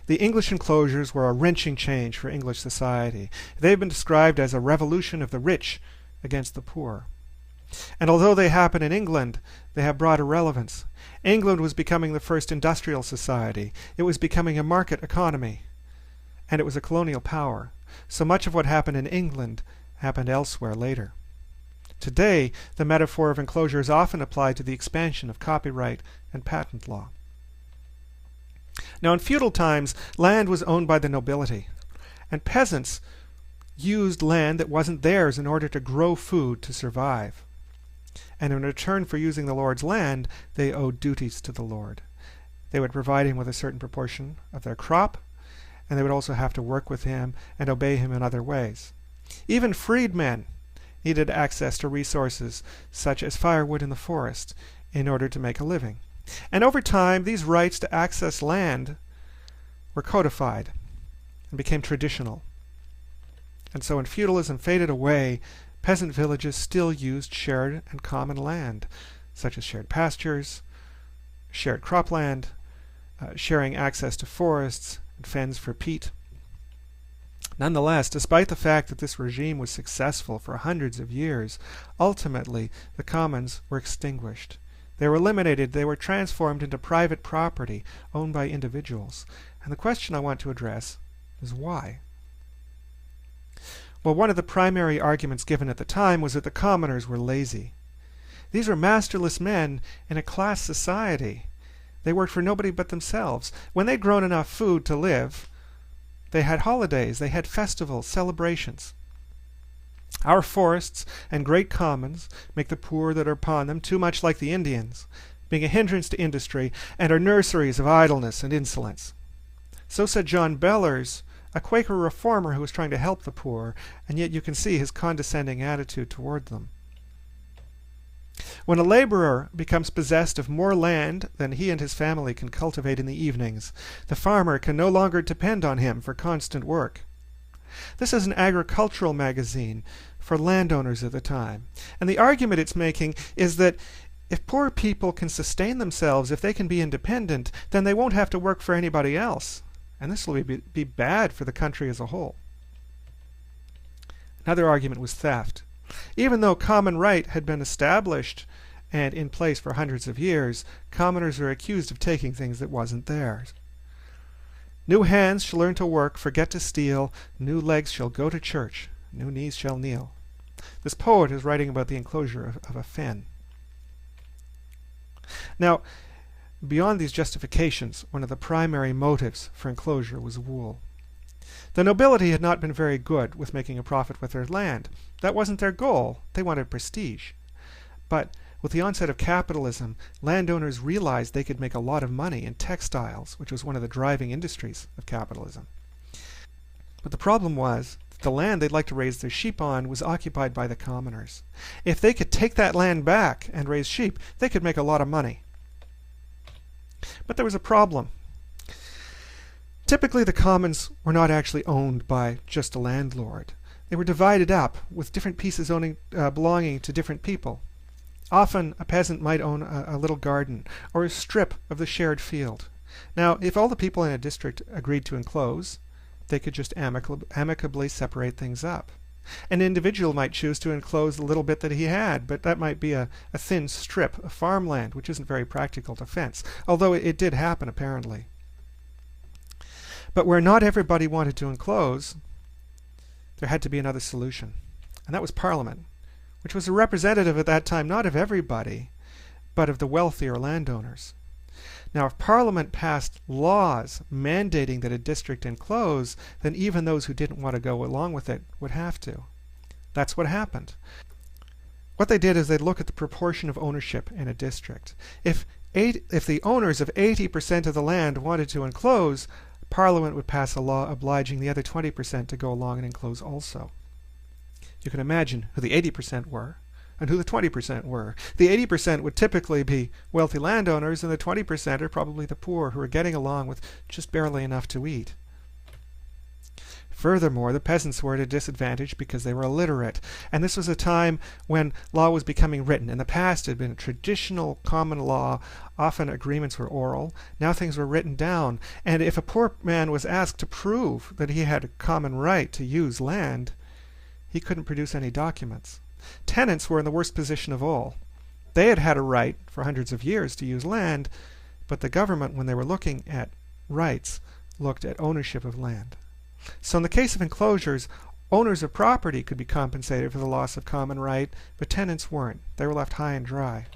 The English enclosures were a wrenching change for English society. They've been described as a revolution of the rich against the poor. And although they happen in England, they have broader relevance. England was becoming the first industrial society. It was becoming a market economy. And it was a colonial power. So much of what happened in England happened elsewhere later. Today, the metaphor of enclosure is often applied to the expansion of copyright and patent law. Now, in feudal times, land was owned by the nobility, and peasants used land that wasn't theirs in order to grow food to survive. And in return for using the Lord's land, they owed duties to the Lord. They would provide him with a certain proportion of their crop, and they would also have to work with him and obey him in other ways. Even freedmen needed access to resources such as firewood in the forest in order to make a living. And over time, these rights to access land were codified and became traditional. And so when feudalism faded away, peasant villages still used shared and common land, such as shared pastures, shared cropland, sharing access to forests and fens for peat. Nonetheless, despite the fact that this regime was successful for hundreds of years, ultimately the commons were extinguished. They were eliminated. They were transformed into private property owned by individuals. And the question I want to address is why? Well, one of the primary arguments given at the time was that the commoners were lazy. These were masterless men in a class society. They worked for nobody but themselves. When they'd grown enough food to live, they had holidays, they had festivals, celebrations. Our forests and great commons make the poor that are upon them too much like the Indians, being a hindrance to industry, and are nurseries of idleness and insolence. So said John Bellers, a Quaker reformer who was trying to help the poor, and yet you can see his condescending attitude toward them. When a laborer becomes possessed of more land than he and his family can cultivate in the evenings, the farmer can no longer depend on him for constant work. This is an agricultural magazine for landowners at the time, and the argument it's making is that if poor people can sustain themselves, if they can be independent, then they won't have to work for anybody else, and this will be bad for the country as a whole. Another argument was theft. Even though common right had been established and in place for hundreds of years, commoners were accused of taking things that wasn't theirs. New hands shall learn to work, forget to steal, new legs shall go to church, new knees shall kneel. This poet is writing about the enclosure of a fen. Now, beyond these justifications, one of the primary motives for enclosure was wool. The nobility had not been very good with making a profit with their land. That wasn't their goal. They wanted prestige. But with the onset of capitalism, landowners realized they could make a lot of money in textiles, which was one of the driving industries of capitalism. But the problem was that the land they'd like to raise their sheep on was occupied by the commoners. If they could take that land back and raise sheep, they could make a lot of money. But there was a problem. Typically, the commons were not actually owned by just a landlord. They were divided up, with different pieces belonging to different people. Often, a peasant might own a little garden, or a strip of the shared field. Now, if all the people in a district agreed to enclose, they could just amicably separate things up. An individual might choose to enclose the little bit that he had, but that might be a thin strip of farmland, which isn't very practical to fence, although it did happen, apparently. But where not everybody wanted to enclose, there had to be another solution, and that was Parliament, which was a representative at that time not of everybody, but of the wealthier landowners. Now, if Parliament passed laws mandating that a district enclose, then even those who didn't want to go along with it would have to. That's what happened. What they did is they'd look at the proportion of ownership in a district. If the owners of 80% of the land wanted to enclose, Parliament would pass a law obliging the other 20% to go along and enclose also. You can imagine who the 80% were and who the 20% were. The 80% would typically be wealthy landowners, and the 20% are probably the poor who are getting along with just barely enough to eat. Furthermore, the peasants were at a disadvantage because they were illiterate, and this was a time when law was becoming written. In the past, it had been traditional common law. Often agreements were oral. Now things were written down, and if a poor man was asked to prove that he had a common right to use land, he couldn't produce any documents. Tenants were in the worst position of all. They had had a right for hundreds of years to use land, but the government, when they were looking at rights, looked at ownership of land. So in the case of enclosures, owners of property could be compensated for the loss of common right, but tenants weren't. They were left high and dry.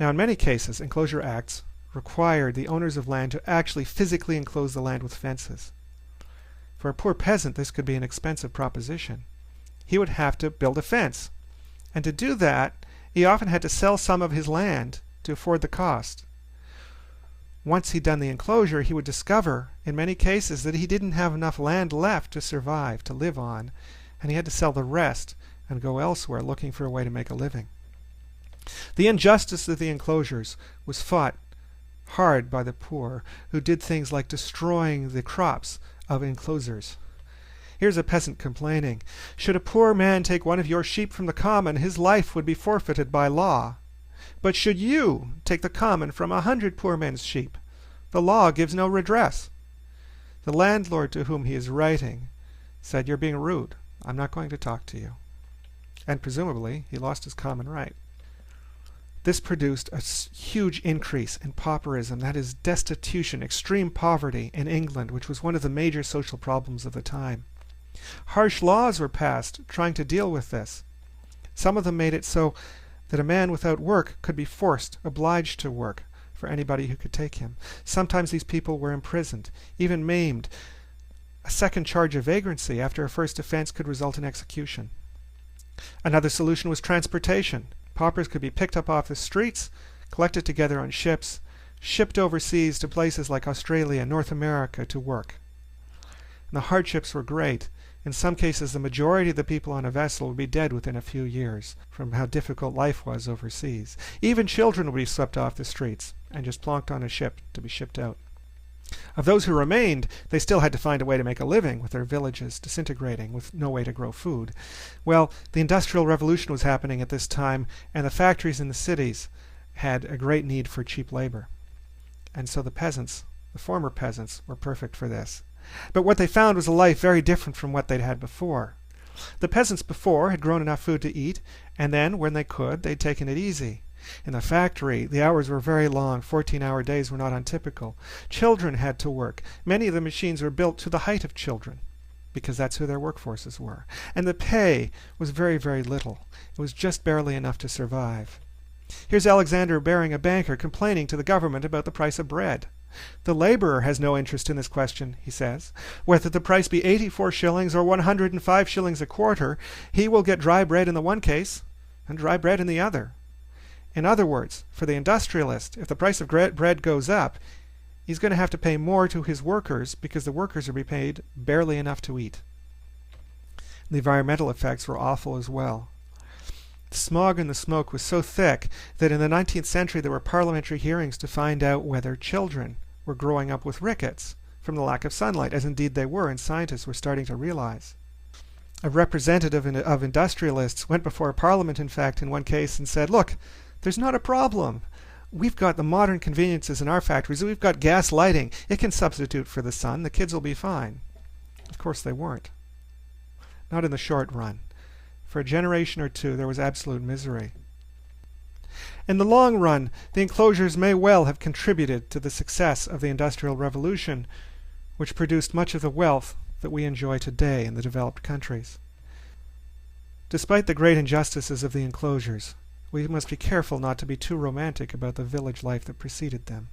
Now in many cases, enclosure acts required the owners of land to actually physically enclose the land with fences. For a poor peasant, this could be an expensive proposition. He would have to build a fence, and to do that, he often had to sell some of his land to afford the cost. Once he'd done the enclosure, he would discover, in many cases, that he didn't have enough land left to survive, to live on, and he had to sell the rest and go elsewhere looking for a way to make a living. The injustice of the enclosures was fought hard by the poor, who did things like destroying the crops of enclosures. Here's a peasant complaining, "Should a poor man take one of your sheep from the common, his life would be forfeited by law. But should you take the common from 100 poor men's sheep, the law gives no redress." The landlord to whom he is writing said, "You're being rude. I'm not going to talk to you." And presumably, he lost his common right. This produced a huge increase in pauperism, that is, destitution, extreme poverty in England, which was one of the major social problems of the time. Harsh laws were passed trying to deal with this. Some of them made it so that a man without work could be forced, obliged to work for anybody who could take him. Sometimes these people were imprisoned, even maimed. A second charge of vagrancy after a first offense could result in execution. Another solution was transportation. Paupers could be picked up off the streets, collected together on ships, shipped overseas to places like Australia and North America to work. And the hardships were great. In some cases, the majority of the people on a vessel would be dead within a few years from how difficult life was overseas. Even children would be swept off the streets and just plonked on a ship to be shipped out. Of those who remained, they still had to find a way to make a living with their villages disintegrating, with no way to grow food. Well, the Industrial Revolution was happening at this time, and the factories in the cities had a great need for cheap labor. And so the peasants, the former peasants, were perfect for this. But what they found was a life very different from what they'd had before. The peasants before had grown enough food to eat, and then, when they could, they'd taken it easy. In the factory, the hours were very long. 14-hour days were not untypical. Children had to work. Many of the machines were built to the height of children, because that's who their workforces were. And the pay was very, very little. It was just barely enough to survive. Here's Alexander Baring, a banker, complaining to the government about the price of bread. "The laborer has no interest in this question," he says. "Whether the price be 84 shillings or 105 shillings a quarter, he will get dry bread in the one case and dry bread in the other." In other words, for the industrialist, if the price of bread goes up, he's going to have to pay more to his workers because the workers are being paid barely enough to eat. The environmental effects were awful as well. The smog and the smoke was so thick that in the 19th century there were parliamentary hearings to find out whether children were growing up with rickets from the lack of sunlight, as indeed they were, and scientists were starting to realize. A representative of industrialists went before Parliament, in fact, in one case and said, "Look, there's not a problem. We've got the modern conveniences in our factories. We've got gas lighting. It can substitute for the sun. The kids will be fine." Of course they weren't. Not in the short run. For a generation or two, there was absolute misery. In the long run, the enclosures may well have contributed to the success of the Industrial Revolution, which produced much of the wealth that we enjoy today in the developed countries. Despite the great injustices of the enclosures, we must be careful not to be too romantic about the village life that preceded them.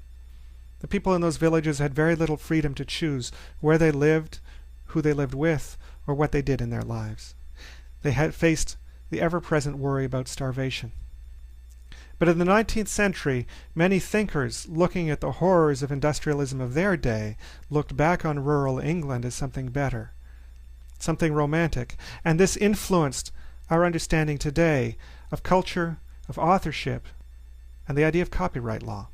The people in those villages had very little freedom to choose where they lived, who they lived with, or what they did in their lives. They had faced the ever-present worry about starvation. But in the 19th century, many thinkers looking at the horrors of industrialism of their day looked back on rural England as something better, something romantic, and this influenced our understanding today of culture, of authorship, and the idea of copyright law.